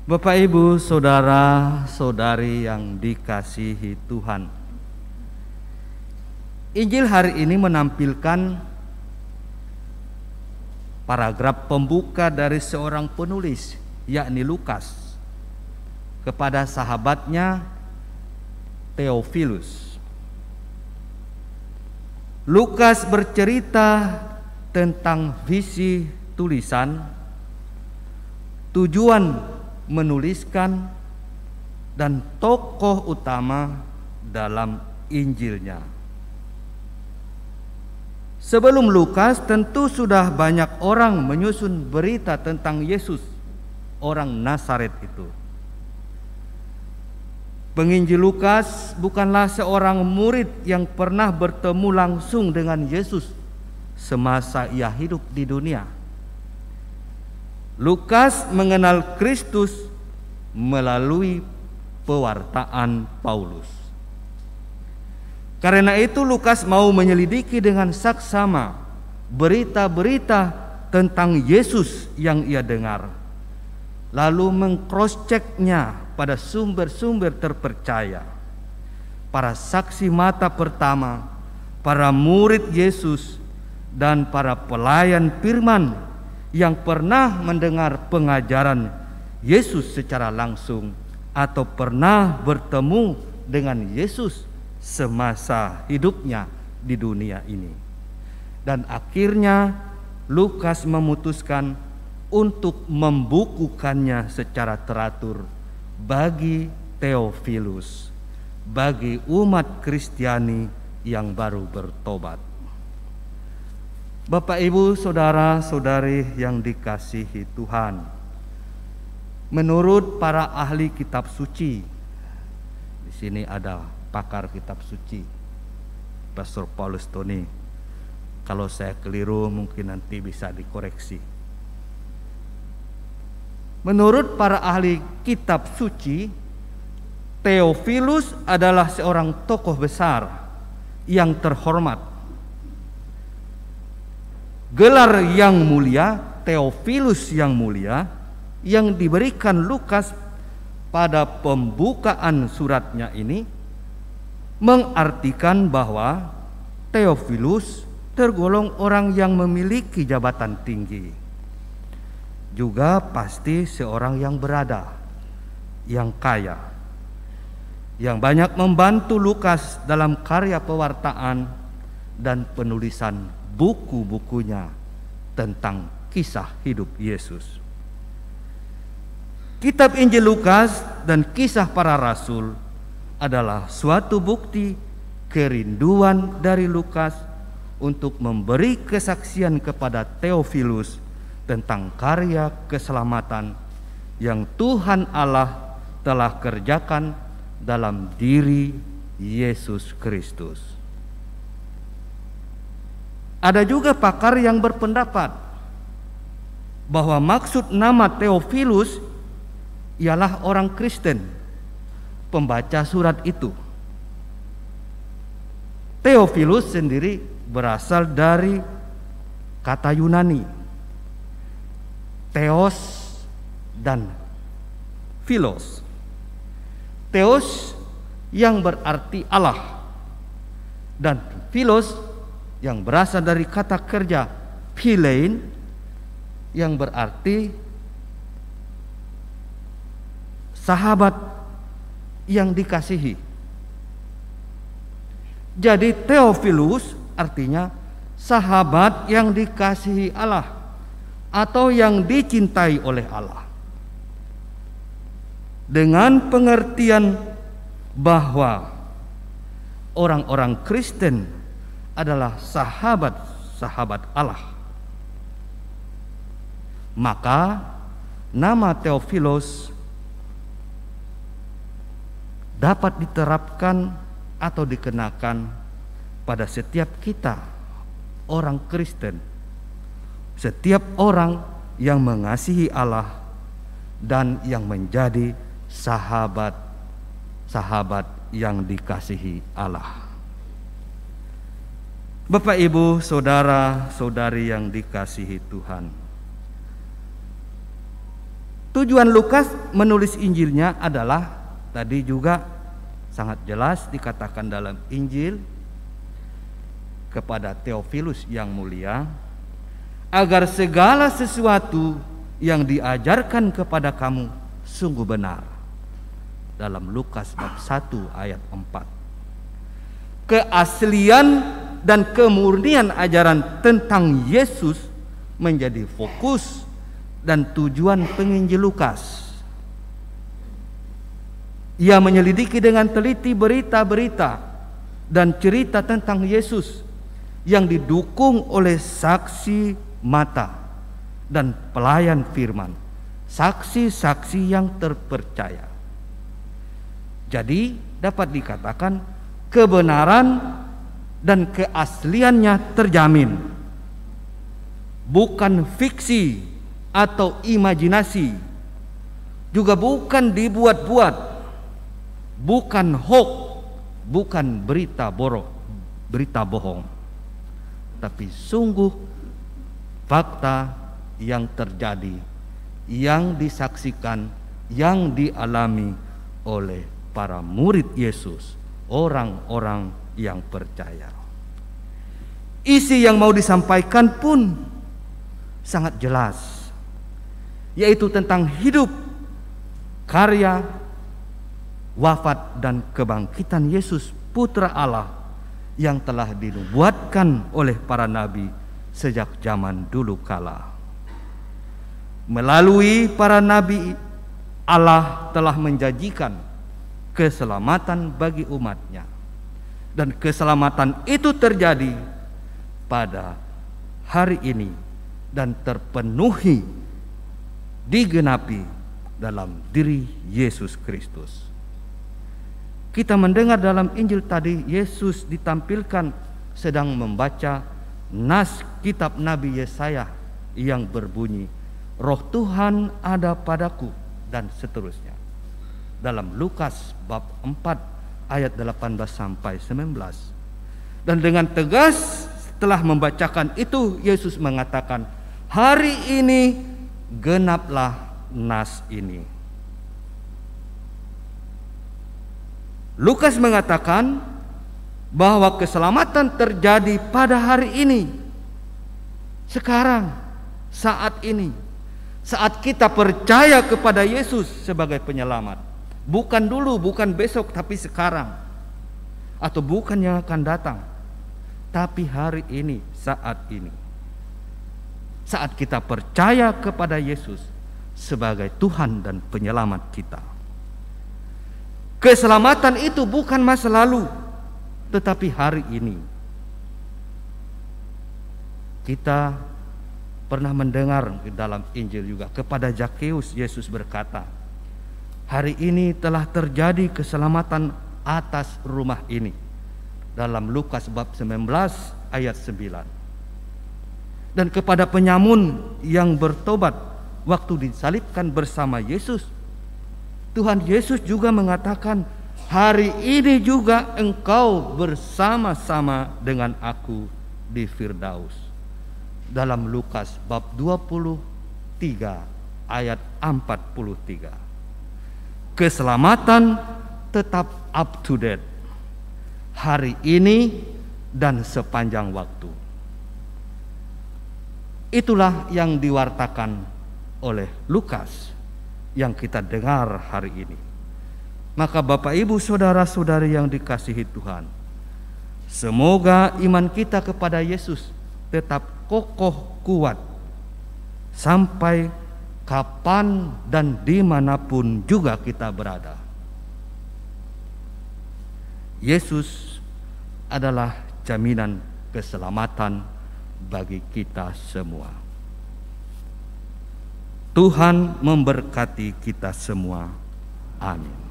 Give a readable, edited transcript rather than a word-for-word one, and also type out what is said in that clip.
Bapak, Ibu, saudara-saudari yang dikasihi Tuhan, Injil hari ini menampilkan paragraf pembuka dari seorang penulis, yakni Lukas, kepada sahabatnya Theophilus. Lukas bercerita tentang visi tulisan, tujuan menuliskan, dan tokoh utama dalam Injilnya. Sebelum Lukas, tentu sudah banyak orang menyusun berita tentang Yesus, orang Nazaret itu. Penginjil Lukas bukanlah seorang murid yang pernah bertemu langsung dengan Yesus semasa ia hidup di dunia. Lukas mengenal Kristus melalui pewartaan Paulus. Karena itu Lukas mau menyelidiki dengan saksama berita-berita tentang Yesus yang ia dengar, lalu meng-cross-checknya pada sumber-sumber terpercaya, para saksi mata pertama, para murid Yesus, dan para pelayan firman yang pernah mendengar pengajaran Yesus secara langsung atau pernah bertemu dengan Yesus semasa hidupnya di dunia ini. Dan akhirnya Lukas memutuskan untuk membukukannya secara teratur bagi Theophilus, bagi umat Kristiani yang baru bertobat. Bapak, Ibu, saudara-saudari yang dikasihi Tuhan, menurut para ahli kitab suci, di sini ada pakar kitab suci, Pastor Paulus Tony. Kalau saya keliru mungkin nanti bisa dikoreksi. Menurut para ahli kitab suci, Theophilus adalah seorang tokoh besar yang terhormat. Gelar yang mulia, Theophilus yang mulia, yang diberikan Lukas pada pembukaan suratnya ini mengartikan bahwa Theophilus tergolong orang yang memiliki jabatan tinggi, juga pasti seorang yang berada, yang kaya, yang banyak membantu Lukas dalam karya pewartaan dan penulisan buku-bukunya tentang kisah hidup Yesus. Kitab Injil Lukas dan Kisah Para Rasul adalah suatu bukti kerinduan dari Lukas untuk memberi kesaksian kepada Theophilus tentang karya keselamatan yang Tuhan Allah telah kerjakan dalam diri Yesus Kristus. Ada juga pakar yang berpendapat bahwa maksud nama Theophilus ialah orang Kristen, pembaca surat itu. Theophilus sendiri berasal dari kata Yunani, Theos dan Philos. Theos yang berarti Allah, dan Philos yang berasal dari kata kerja philein yang berarti sahabat yang dikasihi. Jadi Theophilus artinya sahabat yang dikasihi Allah atau yang dicintai oleh Allah. Dengan pengertian bahwa orang-orang Kristen adalah sahabat-sahabat Allah, maka nama Theophilus dapat diterapkan atau dikenakan pada setiap kita, orang Kristen, setiap orang yang mengasihi Allah dan yang menjadi sahabat-sahabat yang dikasihi Allah. Bapak, Ibu, saudara-saudari yang dikasihi Tuhan, Tujuan Lukas menulis Injilnya adalah tadi juga sangat jelas dikatakan dalam Injil kepada Theophilus yang mulia, agar segala sesuatu yang diajarkan kepada kamu sungguh benar. Dalam Lukas bab 1 ayat 4. Keaslian dan kemurnian ajaran tentang Yesus menjadi fokus dan tujuan penginjil Lukas. Ia menyelidiki dengan teliti berita-berita dan cerita tentang Yesus yang didukung oleh saksi mata dan pelayan firman, saksi-saksi yang terpercaya. Jadi dapat dikatakan kebenaran dan keasliannya terjamin, bukan fiksi atau imajinasi, juga bukan dibuat-buat, bukan hoax, bukan berita bohong, tapi sungguh fakta yang terjadi, yang disaksikan, yang dialami oleh para murid Yesus, orang-orang yang percaya. Isi yang mau disampaikan pun sangat jelas, yaitu tentang hidup, karya, wafat dan kebangkitan Yesus Putra Allah yang telah dinubuatkan oleh para nabi sejak zaman dulu kala. Melalui para nabi, Allah telah menjanjikan keselamatan bagi umatnya, dan keselamatan itu terjadi pada hari ini dan terpenuhi, digenapi dalam diri Yesus Kristus. Kita mendengar dalam Injil tadi, Yesus ditampilkan sedang membaca nas kitab Nabi Yesaya yang berbunyi, Roh Tuhan ada padaku, dan seterusnya. Dalam Lukas bab 4 ayat 18 sampai 19. Dan dengan tegas setelah membacakan itu, Yesus mengatakan, hari ini genaplah nas ini. Lukas mengatakan bahwa keselamatan terjadi pada hari ini, sekarang, saat ini, saat kita percaya kepada Yesus sebagai penyelamat. Bukan dulu, bukan besok, tapi sekarang, atau bukan yang akan datang, tapi hari ini, saat ini, saat kita percaya kepada Yesus sebagai Tuhan dan penyelamat kita. Keselamatan itu bukan masa lalu, tetapi hari ini. Kita pernah mendengar di dalam Injil juga, kepada Zakheus Yesus berkata, hari ini telah terjadi keselamatan atas rumah ini. Dalam Lukas bab 19 ayat 9. Dan kepada penyamun yang bertobat waktu disalibkan bersama Yesus, Tuhan Yesus juga mengatakan, hari ini juga engkau bersama-sama dengan aku di Firdaus. Dalam Lukas bab 23 ayat 43. Keselamatan tetap up to date hari ini dan sepanjang waktu. Itulah yang diwartakan oleh Lukas yang kita dengar hari ini. Maka Bapak Ibu saudara-saudari yang dikasihi Tuhan, semoga iman kita kepada Yesus tetap kokoh kuat sampai kapan dan dimanapun juga kita berada. Yesus adalah jaminan keselamatan bagi kita semua. Tuhan memberkati kita semua. Amin.